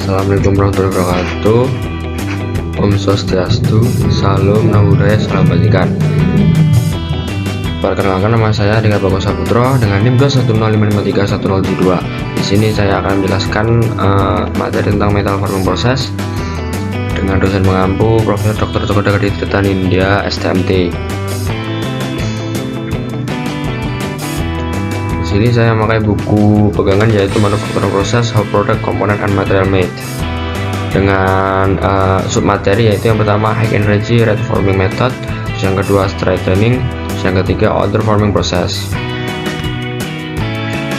Assalamualaikum warahmatullahi wabarakatuh. Om Swastiastu, Salam Namo Buddhaya, Salam Bajikan. Perkenalkan, nama saya Dika Bagus Saputro dengan NIM 210553102. Di sini saya akan menjelaskan materi tentang metal forming process dengan dosen mengampu Profesor Dr. Joko Dagadi Tirta Nindya, STMT. Di sini saya memakai buku pegangan yaitu Manufacturing Process, How Product, Component, and Material Made dengan submateri yaitu yang pertama High Energy Red Forming Method, yang kedua Straightening, yang ketiga Outer Forming Process.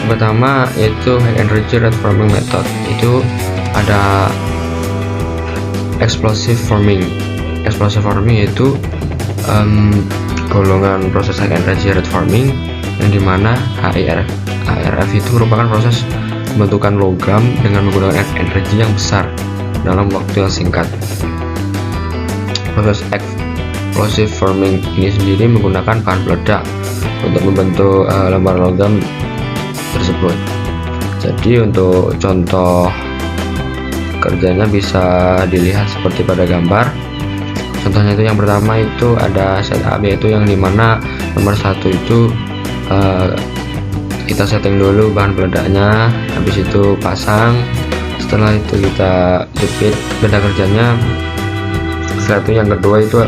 Yang pertama yaitu High Energy Red Forming Method, itu ada Explosive Forming. Explosive Forming yaitu golongan proses High Energy Red Forming, yang dimana HIRF itu merupakan proses pembentukan logam dengan menggunakan energi yang besar dalam waktu yang singkat. Proses explosive forming ini sendiri menggunakan bahan peledak untuk membentuk lembaran logam tersebut. Jadi untuk contoh kerjanya bisa dilihat seperti pada gambar. Contohnya itu yang pertama itu ada setup, yaitu yang dimana nomor satu itu kita setting dulu bahan peledaknya, habis itu pasang, setelah itu kita jepit benda kerjanya. Setelah itu yang kedua itu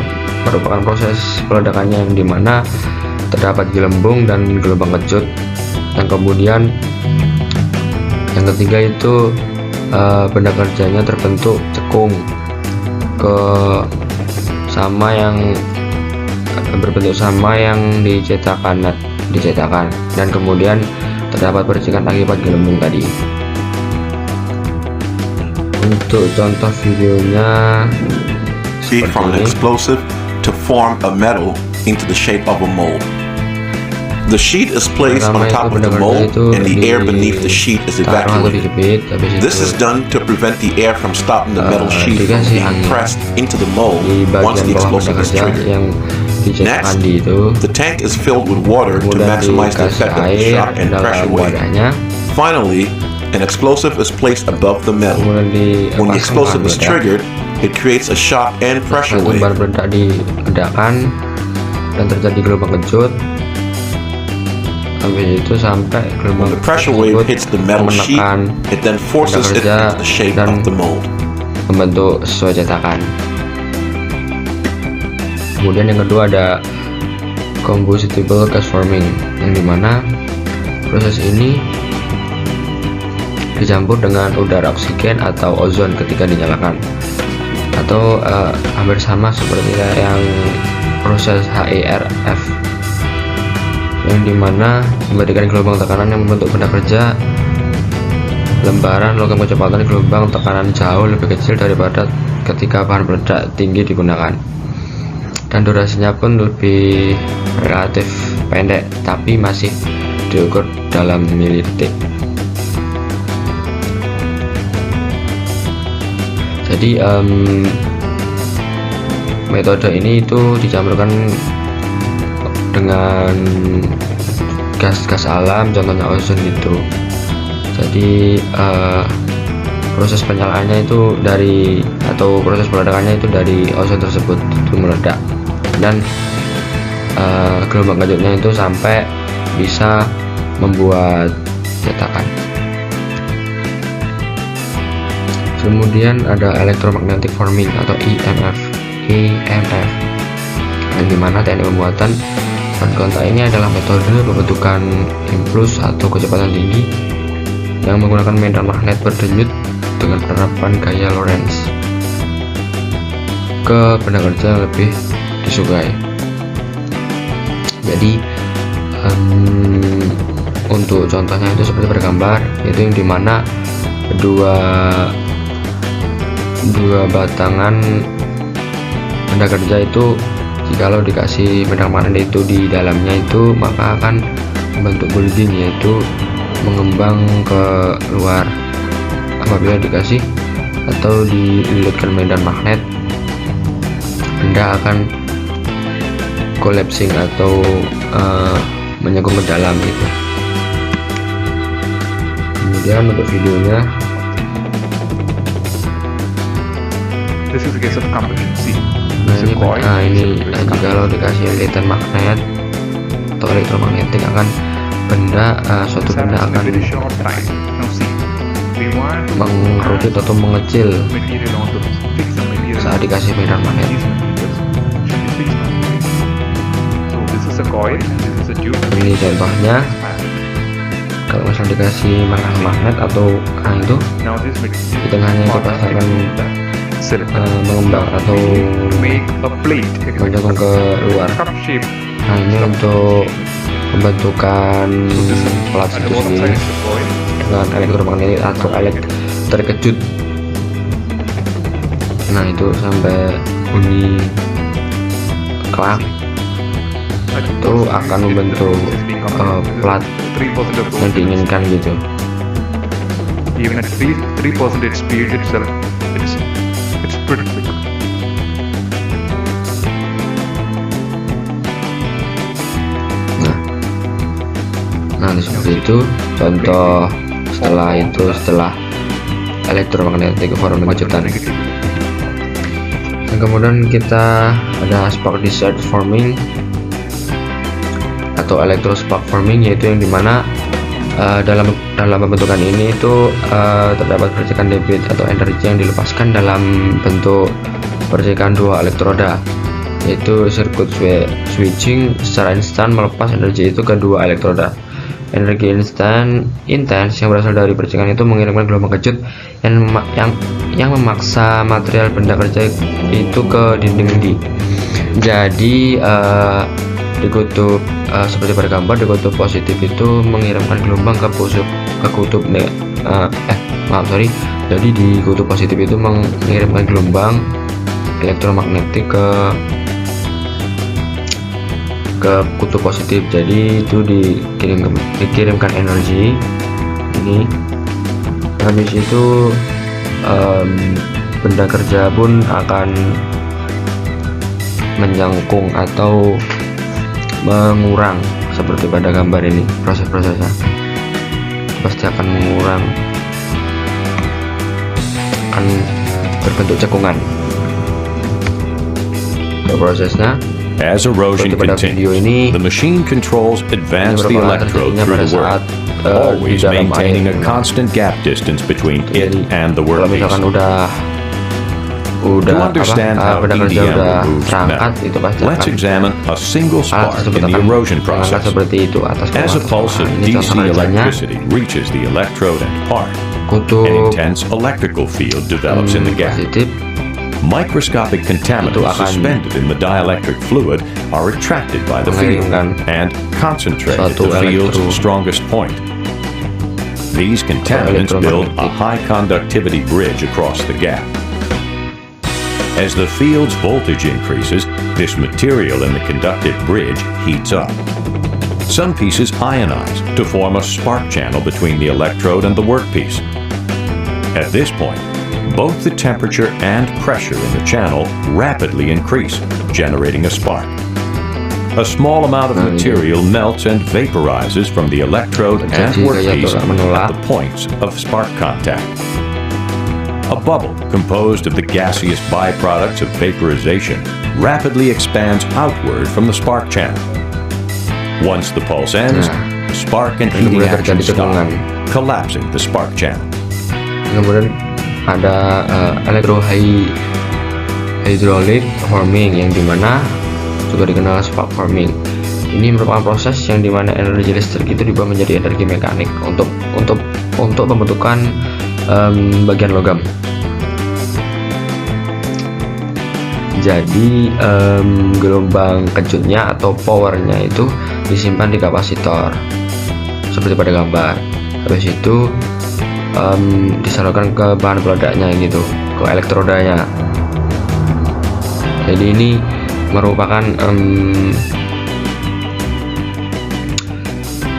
merupakan proses peledakannya yang dimana terdapat gelembung dan gelombang kejut. Dan kemudian yang ketiga itu benda kerjanya terbentuk cekung ke sama yang berbentuk sama yang dicetakan, dan kemudian terdapat percikan akibat gelembung tadi. Untuk contoh videonya from an explosive to form a metal into the shape of a mold. The sheet is placed on top of the mold and the air beneath the sheet is evacuated. This is done to prevent the air from stopping the metal sheet from being pressed into the mold once the explosive is triggered. Next, the tank is filled with water to maximize the effect of the shock and pressure wave. Finally, an explosive is placed above the metal. When the explosive is triggered, it creates a shock and pressure wave. Diledakan dan terjadi gelombang kejut. Habis itu sampai gelombang when the pressure wave hits the metal sheet, it then forces it into the shape of the mold. Membentuk sesuai cetakan. Kemudian yang kedua ada combustible gas forming, yang dimana proses ini dicampur dengan udara oksigen atau ozon ketika dinyalakan, atau hampir sama seperti yang proses HIRF, yang dimana memberikan gelombang tekanan yang membentuk benda kerja lembaran logam kecepatan gelombang tekanan jauh lebih kecil daripada ketika bahan peledak tinggi digunakan, dan durasinya pun lebih relatif pendek tapi masih diukur dalam milidetik. Jadi metode ini itu dicampurkan dengan gas-gas alam, contohnya ozon itu. Jadi proses penyalaannya itu dari, atau proses peledakannya itu dari ozon tersebut itu meledak, dan gelombang kejutnya itu sampai bisa membuat cetakan. Kemudian ada electromagnetic forming atau EMF, yang dimana teknik pembuatan bahan kontak ini adalah metode pembentukan impuls atau kecepatan tinggi yang menggunakan medan magnet berdenyut dengan penerapan gaya Lorentz ke benda kerja yang lebih disukai. Jadi untuk contohnya itu seperti bergambar, yaitu yang dimana dua batangan benda kerja itu jikalau dikasih medan magnet itu di dalamnya itu, maka akan membentuk building, yaitu mengembang ke luar. Apabila dikasih atau dililitkan medan magnet, benda akan collapsing atau menyengkung ke dalam gitu. Kemudian untuk videonya This is a case of combustion. See, Nah this is ini, a coil. ini This is kalau dikasih lilitan magnet atau elektromagnetik akan suatu benda happens in a akan very short time. Now see, we want to mengerucut atau mengecil material on to fix the material. saat dikasih medan magnet. These materials should be fixed on. So this is a coil and this is a tube. Ini contohnya kalau misalnya dikasih magnet atau itu Now this di tengahnya itu pasti akan cylinder. mengembang atau To make a plate, menjatuh ke luar. cup shape. Nah ini untuk pembentukan So this is plat at itu the bottom sendiri side is the coil. dengan elektromagnetik atau terkejut. Nah itu sampai bunyi klak At the itu bottom akan side, membentuk it's being combined. plat 3% of yang those. diinginkan gitu. Even at 3% speed itself, it's pretty quick. Nah seperti itu contoh setelah elektromagnetik form kejutan. Dan kemudian kita ada spark discharge forming atau electrospark forming, yaitu yang dimana dalam pembentukan ini itu terdapat percikan debit atau energi yang dilepaskan dalam bentuk percikan dua elektroda, yaitu sirkuit switching secara instan melepas energi itu ke dua elektroda. Energi intens yang berasal dari percikan itu mengirimkan gelombang kejut yang memaksa material benda kerja itu ke dinding inti. Jadi di kutub seperti pada gambar, di kutub positif itu mengirimkan gelombang ke kutub jadi di kutub positif itu mengirimkan gelombang elektromagnetik ke kutub positif. Jadi itu dikirimkan energi ini, habis itu benda kerja pun akan menyangkung atau mengurang seperti pada gambar ini. Proses-prosesnya pasti akan mengurang, akan berbentuk cekungan. Prosesnya As erosion seperti pada video ini, continues, the machine controls advance the merupakan electrode terjadinya through pada the saat work, always di dalam maintaining air. a constant gap distance between it Jadi, and the kalau misalkan workpiece. udah To understand how benda kerja EDM udah removes terangkat, metal, itu pasti let's akan examine a single alat spark tersebut in the akan erosion terangkat process. seperti itu, atas bawah. As a pulse of Nah, ini DC contoh kerjanya. electricity reaches the electrode and part, Kutub an intense electrical field develops in the gap. positif Microscopic contaminants akan suspended in the dielectric fluid are attracted by the field mengirimkan and concentrate at suatu the field's elektro- strongest point. These contaminants build a elektromagnetik. high conductivity bridge across the gap. As the field's voltage increases, this material in the conductive bridge heats up. Some pieces ionize to form a spark channel between the electrode and the workpiece. At this point, both the temperature and pressure in the channel rapidly increase, generating a spark. A small amount of material melts and vaporizes from the electrode and Jadi workpiece kayak menolak. at the points of spark contact. A bubble composed of the gaseous byproducts of vaporization rapidly expands outward from the spark channel. Once the pulse ends, the spark and ini heating mulai action terjadi stop, cekungan. collapsing the spark channel. Kemudian ada hydraulic forming, yang dimana juga dikenal spark forming. Ini merupakan proses yang dimana energi listrik itu diubah menjadi energi mekanik untuk pembentukan bagian logam. Jadi gelombang kejutnya atau powernya itu disimpan di kapasitor seperti pada gambar. Habis itu disalurkan ke bahan peledaknya gitu, ke elektrodanya. Jadi ini merupakan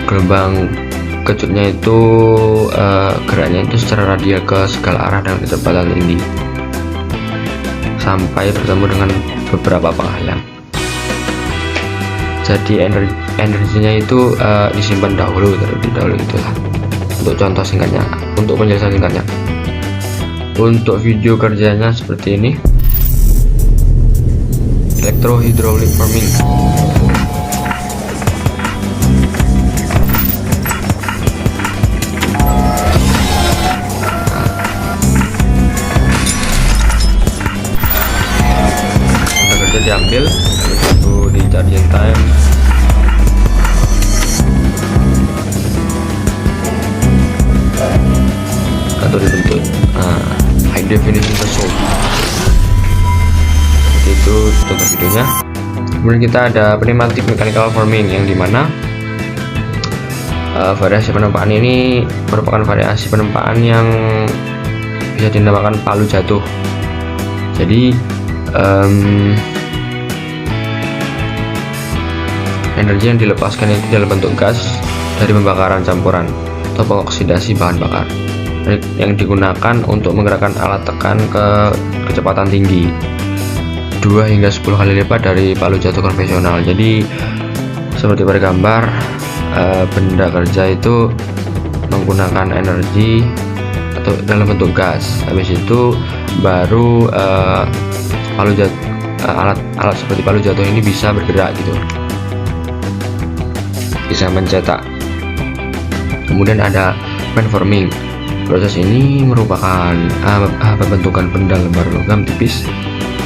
gelombang kejutnya itu geraknya itu secara radial ke segala arah dengan kecepatan tinggi sampai bertemu dengan beberapa penghalang. Jadi energinya itu disimpan dahulu, terlebih dahulu itulah. Untuk contoh singkatnya, untuk penjelasan singkatnya, untuk video kerjanya seperti ini. electrohydraulic forming. Kerja diambil, itu di charging time, atau dibentuk high definition result. Seperti itu contoh videonya. Kemudian kita ada pneumatic mechanical forming, yang dimana variasi penempaan ini merupakan variasi penempaan yang bisa dinamakan palu jatuh. Jadi energi yang dilepaskan itu dalam bentuk gas dari pembakaran campuran atau pengoksidasi bahan bakar yang digunakan untuk menggerakkan alat tekan ke kecepatan tinggi 2 hingga 10 kali lipat dari palu jatuh konvensional. Jadi seperti pada gambar, benda kerja itu menggunakan energi atau dalam bentuk gas. Habis itu baru alat seperti palu jatuh ini bisa bergerak gitu, bisa mencetak. Kemudian ada penforming. Proses ini merupakan pembentukan benda lembar logam tipis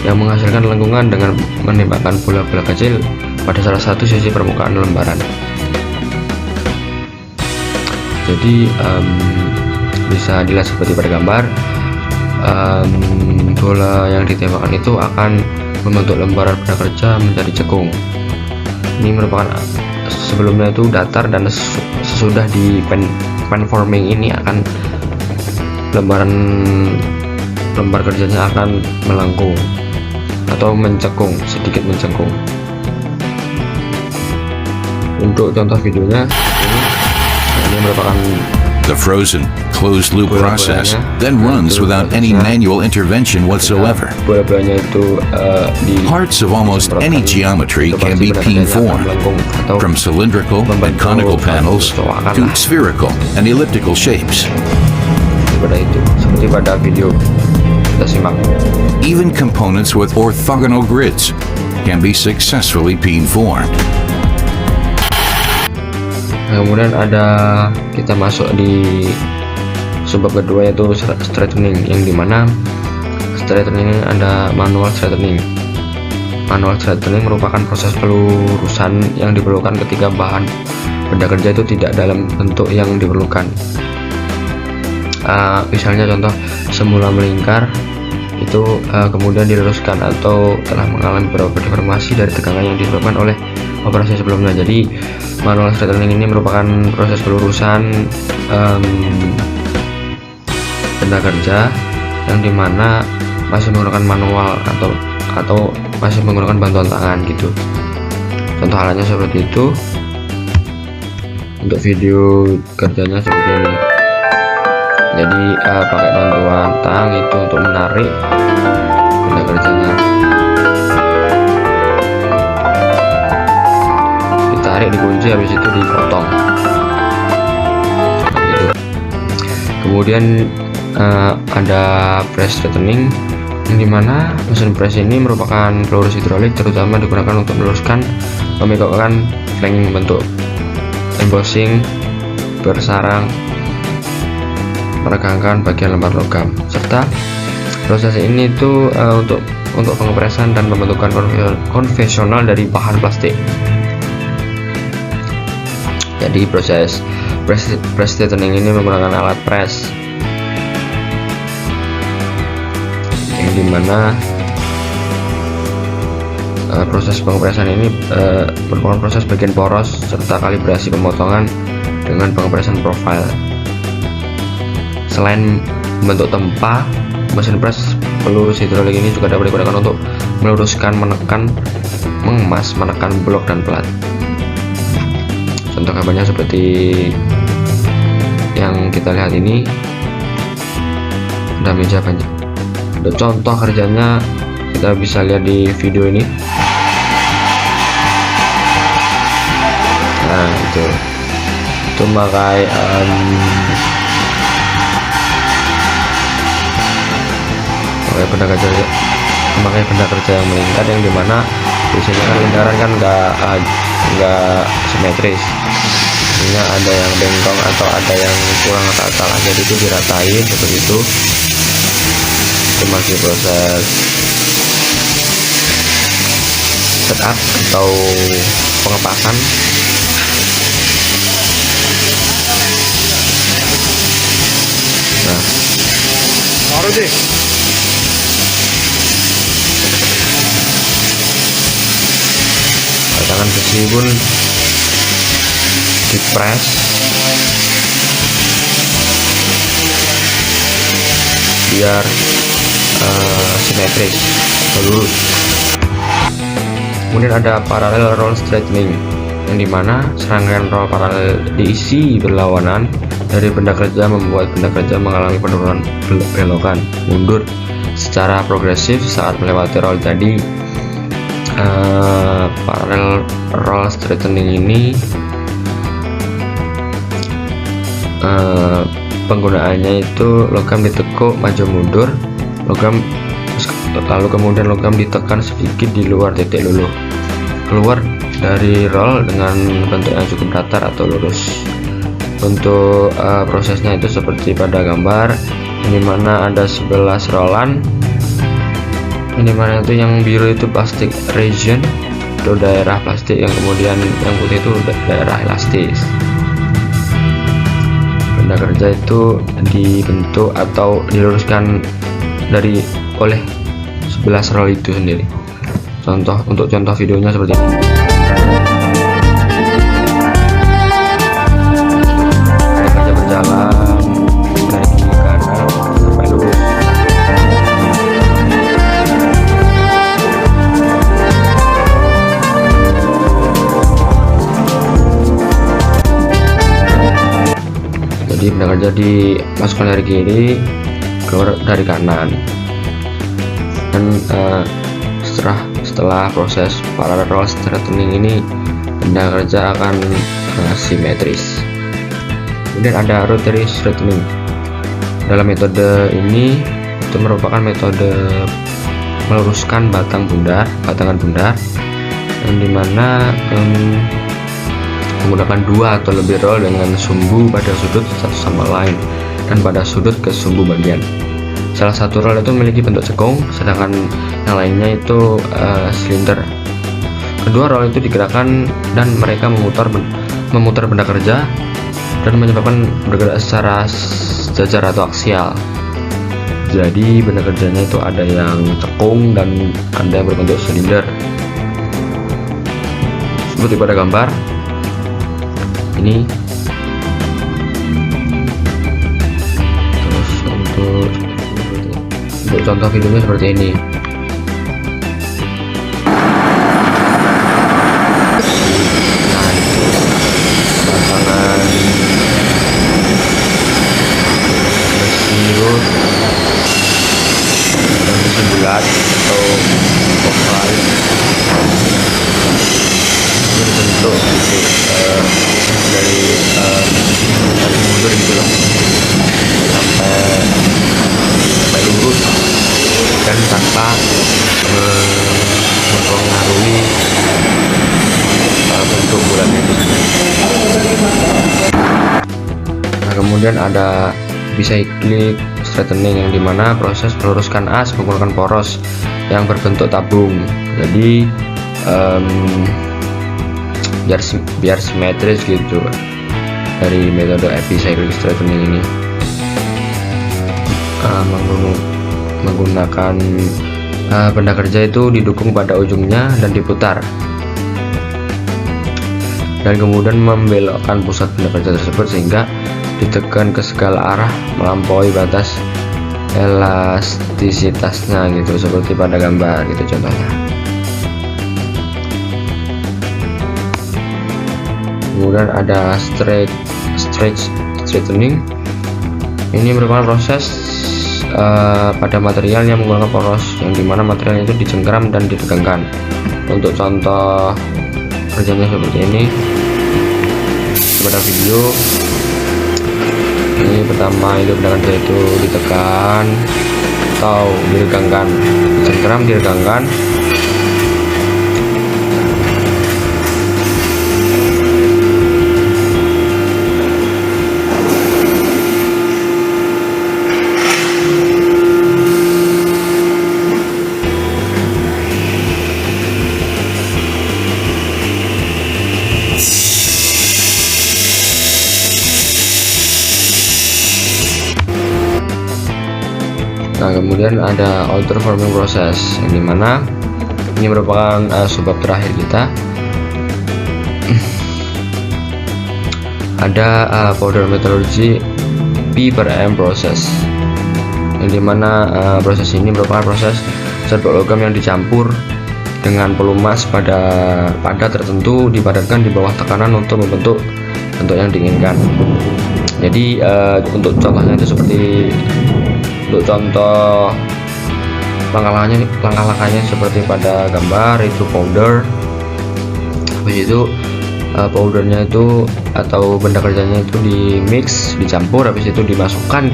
yang menghasilkan lengkungan dengan menembakkan bola-bola kecil pada salah satu sisi permukaan lembaran. Jadi bisa dilihat seperti pada gambar, bola yang ditembakkan itu akan membentuk lembaran benda kerja menjadi cekung. Ini merupakan sebelumnya itu datar, dan sesudah di penforming ini akan lembar kerjanya akan melengkung atau mencekung, sedikit mencekung. Untuk contoh videonya ini merupakan The frozen, closed-loop process then runs without any manual intervention whatsoever. bola-bolanya itu Parts of almost any geometry can be peen-formed, from cylindrical and conical panels to spherical and elliptical shapes. Seperti pada video kita simak. Even components with orthogonal grids can be successfully peen-formed. Kemudian kita masuk di subbab kedua, yaitu straightening, yang dimana straightening ini ada manual straightening. Manual straightening merupakan proses pelurusan yang diperlukan ketika bahan benda kerja itu tidak dalam bentuk yang diperlukan. Misalnya contoh, semula melingkar itu kemudian diluruskan atau telah mengalami beberapa deformasi dari tegangan yang disebabkan oleh operasi sebelumnya. Jadi manual straightening ini merupakan proses pelurusan benda kerja yang dimana masih menggunakan manual atau masih menggunakan bantuan tangan gitu. Contoh halnya seperti itu. Untuk video kerjanya seperti ini. Jadi pakai bantuan tang itu untuk menarik benda kerjanya, ditarik, dikunci, habis itu dipotong gitu. Kemudian ada press straightening, yang dimana mesin press ini merupakan pelurus hidrolik, terutama digunakan untuk meluruskan, memegokkan flank bentuk embossing, bersarang, meregangkan bagian lembar logam, serta proses ini itu untuk pengepresan dan pembentukan konvensional dari bahan plastik. Jadi press straightening ini menggunakan alat press, yang dimana proses pengepresan ini merupakan proses bagian poros serta kalibrasi pemotongan dengan pengepresan profil. Selain membentuk tempa, mesin press pelurus hidrolik ini juga dapat digunakan untuk meluruskan, menekan, mengemas, menekan blok dan plat. Contoh gambarnya seperti yang kita lihat ini, ada meja banyak. Untuk contoh kerjanya kita bisa lihat di video ini. Nah itu pakai benda kerja yang melingkar, yang dimana biasanya kan lingkaran kan nggak simetris, biasanya ada yang bengkong atau ada yang kurang rata, jadi itu diratain seperti itu. Itu masih proses setup atau pengepasan. Nah, taruh deh. tangan besi pun dipres biar simetris atau lurus. Kemudian ada parallel roll straightening, yang dimana serangkaian roll paralel diisi berlawanan dari benda kerja membuat benda kerja mengalami penurunan belokan mundur secara progresif saat melewati roll tadi. Parallel roll straightening ini penggunaannya itu logam ditekuk maju mundur, lalu kemudian logam ditekan sedikit di luar titik luluh, keluar dari roll dengan bentuk yang cukup datar atau lurus. Untuk prosesnya itu seperti pada gambar, ini mana ada 11 rollan, ini mana itu yang biru itu plastik region, itu daerah plastik, yang kemudian yang putih itu daerah elastis. Benda kerja itu dibentuk atau diluruskan oleh 11 roll itu sendiri. Untuk contoh videonya seperti ini. Benda kerja berjalan dari kiri kanan sampai lurus. Jadi benda kerja dimasukkan dari kiri, keluar dari kanan, dan setelah proses parallel roll straightening ini benda kerja akan simetris. Kemudian ada rotary straightening. Dalam metode ini itu merupakan metode meluruskan batangan bundar, yang dimana menggunakan 2 atau lebih roll dengan sumbu pada sudut satu sama lain dan pada sudut ke sumbu bagian. Salah satu roll itu memiliki bentuk cekung, sedangkan yang lainnya itu silinder. Kedua roll itu digerakkan dan mereka memutar benda kerja dan menyebabkan bergerak secara sejajar atau aksial. Jadi benda kerjanya itu ada yang cekung dan ada yang berbentuk silinder. Seperti pada gambar ini. Terus untuk contoh videonya seperti ini. Nah, pasangan besi dan besi bulat atau oval berbentuk dari mundur gitu loh, sampai lurus dan tanpa mempengaruhi bentuk bulatnya itu. Nah, kemudian ada bicyclic straightening, yang dimana proses meluruskan as menggunakan poros yang berbentuk tabung. Jadi biar simetris gitu dari metode epicyclic straightening ini. Menggunakan benda kerja itu didukung pada ujungnya dan diputar, dan kemudian membelokkan pusat benda kerja tersebut sehingga ditekan ke segala arah melampaui batas elastisitasnya gitu, seperti pada gambar gitu contohnya. Kemudian ada straightening. Ini merupakan proses pada material yang menggunakan poros, yang dimana material itu dicengkeram dan ditegangkan. Untuk contoh kerjanya seperti ini pada video ini. Pertama itu benda kerja itu ditekan atau diregangkan, dicengkeram, diregangkan, Nah, kemudian ada outer forming process, yang dimana ini merupakan subbab terakhir kita. Ada powder metallurgy P/M process, yang dimana proses ini merupakan proses serbuk logam yang dicampur dengan pelumas pada tertentu, dipadatkan di bawah tekanan untuk membentuk bentuk yang diinginkan. Jadi untuk contohnya itu seperti, untuk contoh langkah-langkahnya seperti pada gambar itu powder. Habis itu powdernya itu atau benda kerjanya itu di mix, dicampur, habis itu dimasukkan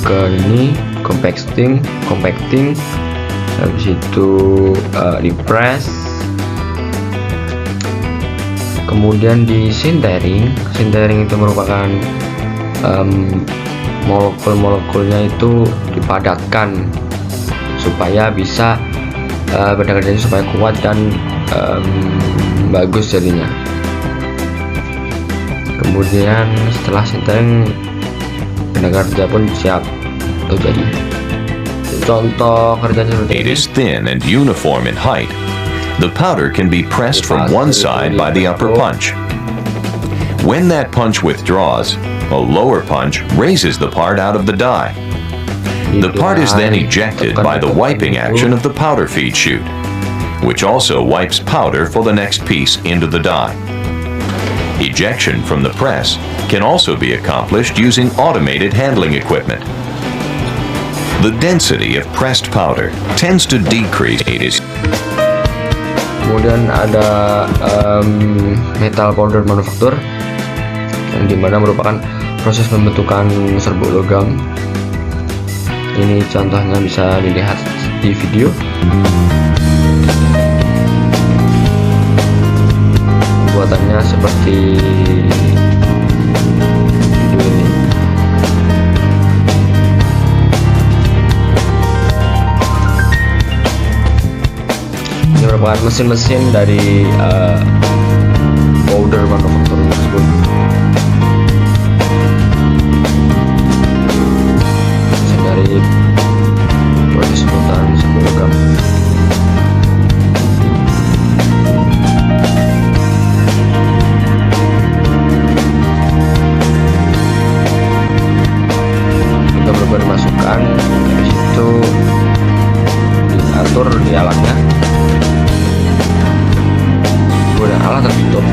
ke ini compacting, habis itu di press, kemudian di sintering itu merupakan molekul-molekulnya itu dipadatkan supaya bisa benda kerjanya supaya kuat dan bagus jadinya. Kemudian setelah sintering, benda kerja pun siap untuk jadi. Contoh kerjanya seperti It ini. is thin and uniform in height. The powder can be pressed from one side by the upper punch. When that punch withdraws, a lower punch raises the part out of the die. The part is then ejected by the wiping action of the powder feed chute, which also wipes powder for the next piece into the die. Ejection from the press can also be accomplished using automated handling equipment. The density of pressed powder tends to decrease. Kemudian ada metal powder manufacture, yang dimana merupakan proses pembentukan serbuk logam. Ini contohnya bisa dilihat di video. Pembuatannya seperti video ini. Ini merupakan mesin-mesin dari powder manufacturing tersebut. Mesin dari proses pembuatan serbuk logam. Kita masukkan, habis itu diatur di alatnya. Kemudian alat tertutup.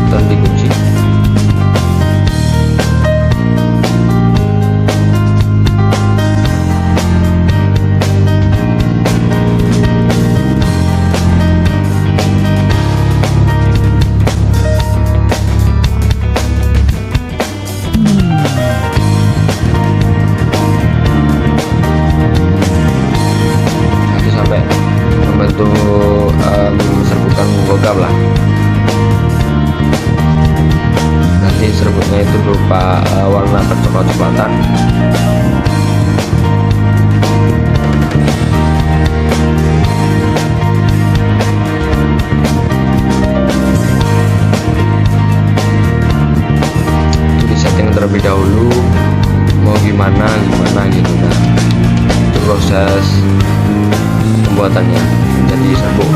Dan dikunci. Membentuk serbukan logam lah. Nanti serbuknya itu berupa warna kecoklat-coklatan. Itu disetting terlebih dahulu mau gimana gitu. Nah, itu proses pembuatannya menjadi serbuk.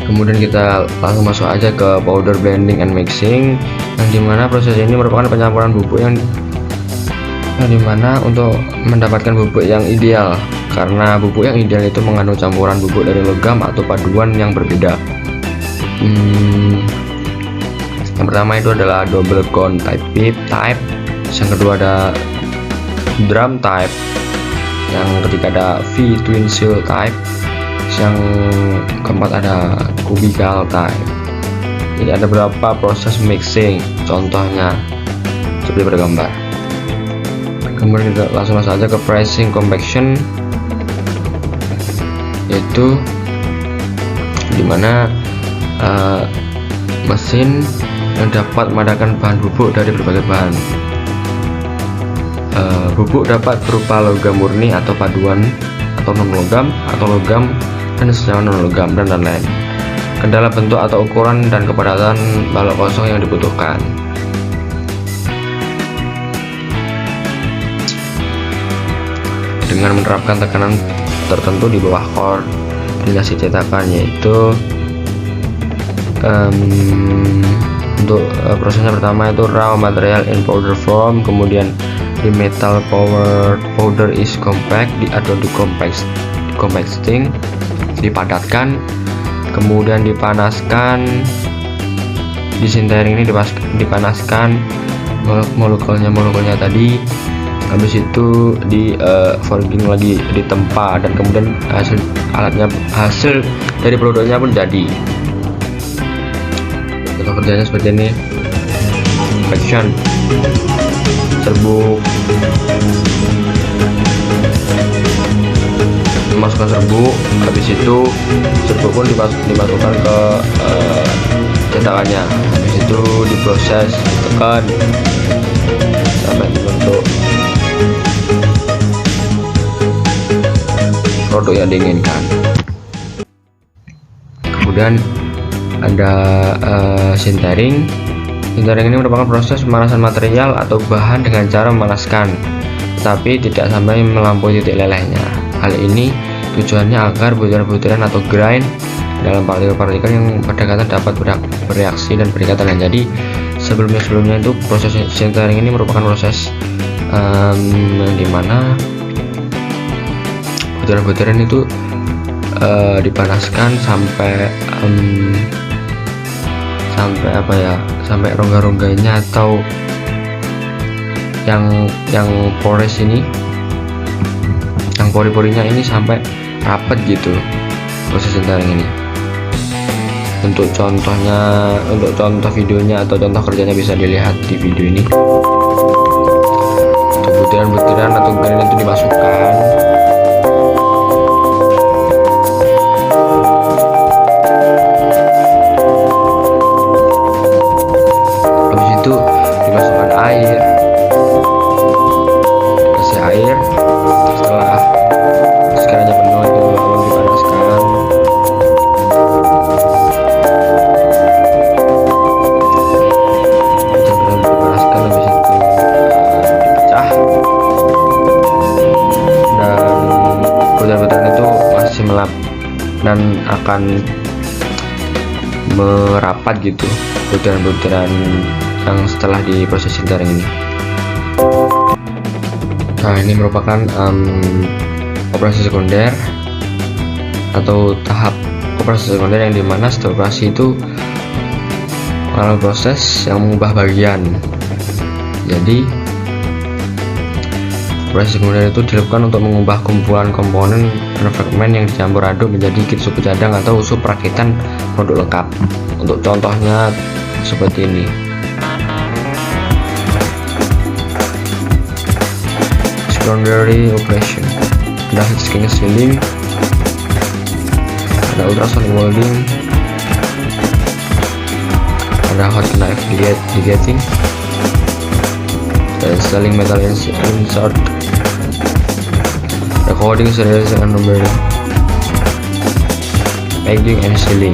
Kemudian kita langsung masuk aja ke powder blending and mixing, yang dimana proses ini merupakan pencampuran bubuk yang dimana untuk mendapatkan bubuk yang ideal, karena bubuk yang ideal itu mengandung campuran bubuk dari logam atau paduan yang berbeda. Yang pertama itu adalah double cone type, yang kedua ada drum type, yang ketiga ada V twin seal type, yang keempat ada cubical type. Ini ada beberapa proses mixing, contohnya seperti pada gambar. Kemudian kita langsung masuk aja ke pressing compaction, yang dimana proses ini merupakan proses pembuatan serbuk logam. Ini ada beberapa proses mixing, contohnya seperti pada gambar. Kemudian kita langsung masuk aja ke pressing compaction, yang dimana proses ini merupakan proses pembuatan serbuk logam. Ini ada beberapa proses mixing, contohnya seperti pada gambar. Kemudian kita langsung masuk aja ke pressing compaction, yaitu dimana mesin yang dapat mengadakan bahan bubuk dari berbagai bahan. Bubuk dapat berupa logam murni atau paduan, atau non logam, atau logam dan senyawa non logam, dan lain-lain. Kendala bentuk atau ukuran dan kepadatan balok kosong yang dibutuhkan. Dengan menerapkan tekanan tertentu di bawah koordinasi cetakan, yaitu untuk prosesnya pertama itu raw material in powder form, kemudian di metal powder is compact, atau di compacting, dipadatkan, kemudian dipanaskan. Di sintering ini dipanaskan molekulnya tadi, habis itu di forging lagi, ditempa, dan kemudian hasil dari produknya pun jadi. Contoh kerjanya seperti ini: compaction, serbuk, dimasukkan serbuk, habis itu serbuk pun dimasukkan ke cetakannya, habis itu diproses, ditekan sampai dibentuk produk yang diinginkan. Kemudian ada sintering. Sintering ini merupakan proses pemanasan material atau bahan dengan cara memanaskan, tapi tidak sampai melampaui titik lelehnya. Hal ini tujuannya agar butiran-butiran atau grain dalam partikel-partikel yang berdekatan dapat bereaksi dan berikatan. Jadi sebelumnya itu proses sintering ini merupakan proses dimana butiran-butiran itu dipanaskan sampai sampai rongga-rongganya atau yang pores ini, yang pori-porinya ini sampai rapat gitu proses sintering ini. Untuk contoh videonya atau contoh kerjanya bisa dilihat di video ini. Untuk butiran-butiran atau grain itu dimasukkan, habis itu dimasukkan air, dikasih air. Setelah sekiranya penuh itu lalu dipanaskan. Habis itu dipecah, dan butiran-butiran itu masih melap dan akan merapat gitu, butiran-butiran yang setelah diproses sintering ini. Nah, ini merupakan operasi sekunder atau tahap operasi sekunder, yang dimana setelah operasi itu mengalami proses yang mengubah bagian. Jadi operasi sekunder itu dilakukan untuk mengubah kumpulan komponen dan fragmen yang dicampur aduk menjadi kit suku cadang atau suprakitan produk lengkap. Untuk contohnya seperti ini: secondary operation, ada heat skinning sealing, ada ultrasonic welding, ada hot knife degating, dan selling metal insert, recording, serializing and numbering, packing and sealing.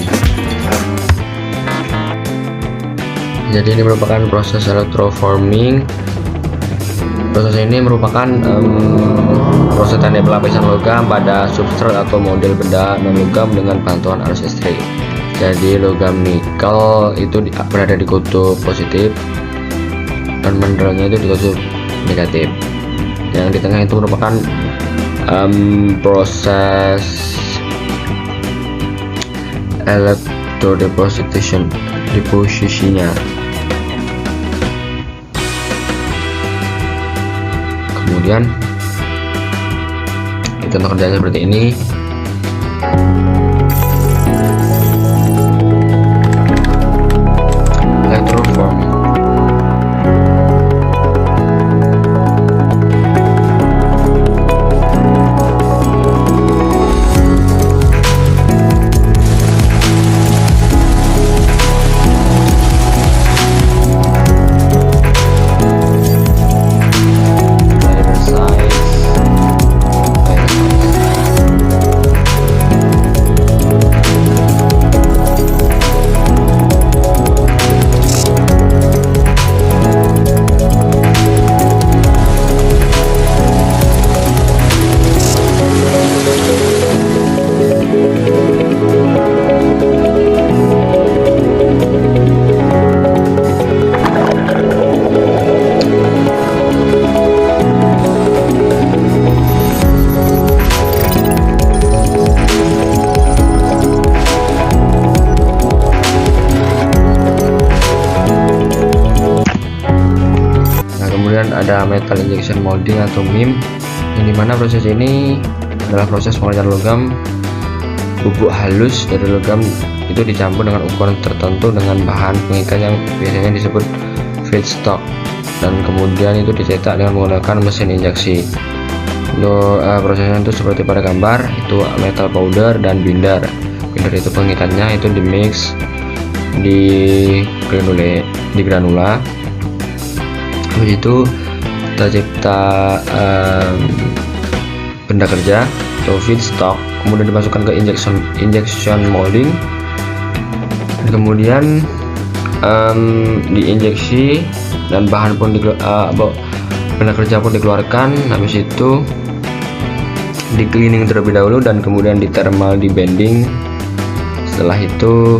Jadi ini merupakan proses electroforming. Proses ini merupakan proses teknik pelapisan logam pada substrat atau model benda non logam dengan bantuan arus listrik. Jadi logam nikel itu berada di kutub positif dan mineralnya itu di kutub negatif. Yang di tengah itu merupakan proses electrodeposition, deposisinya. Kemudian contoh kerjanya seperti ini. Electroforming. injection molding atau MIM, yang dimana proses ini adalah proses pengerjaan logam bubuk halus dari logam itu dicampur dengan ukuran tertentu dengan bahan pengikat yang biasanya disebut feedstock, dan kemudian itu dicetak dengan menggunakan mesin injeksi. Untuk prosesnya itu seperti pada gambar, itu metal powder dan binder. Binder itu pengikatnya itu di mix di granula. Habis itu kita cipta benda kerja atau feedstock, kemudian dimasukkan ke injection molding, dan kemudian diinjeksi, dan bahan pun benda kerja pun dikeluarkan. Habis itu di cleaning terlebih dahulu, dan kemudian di thermal di bending. Setelah itu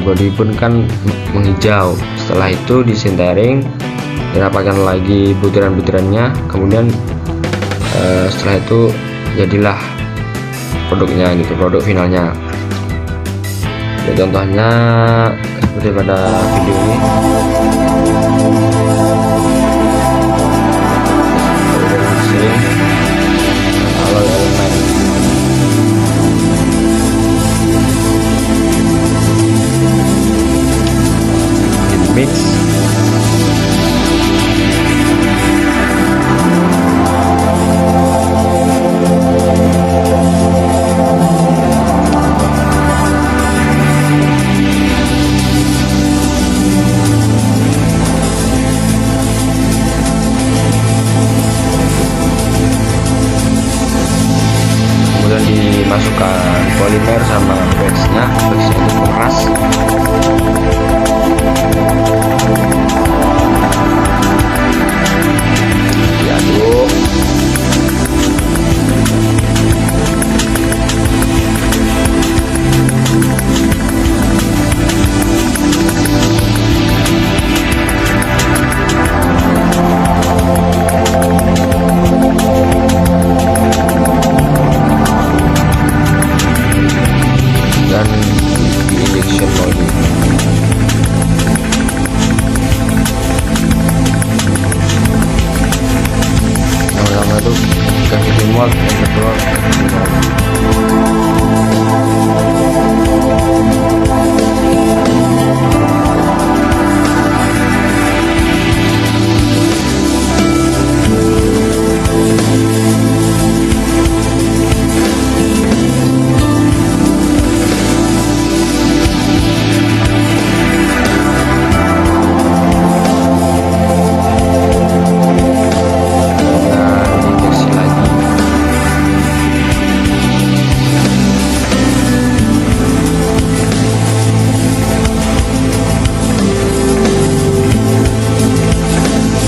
body pun kan menghijau. Setelah itu disintering, dirapatkan lagi butiran-butirannya, kemudian setelah itu jadilah produknya gitu, produk finalnya. Ya, contohnya seperti pada video ini. Alloy elemen di mix. Dimasukkan polimer sama waxnya itu keras. Diaduk. Dan di injection molding. Yang pertama itu kasih remote, yang kedua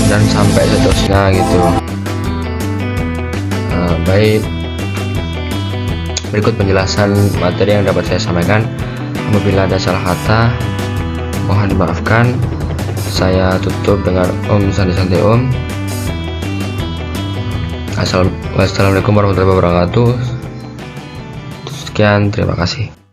dan sampai seterusnya gitu. Baik, berikut penjelasan materi yang dapat saya sampaikan. Apabila ada salah kata, mohon dimaafkan. Saya tutup dengan Om Santi Om. Wassalamualaikum warahmatullahi wabarakatuh. Sekian, terima kasih.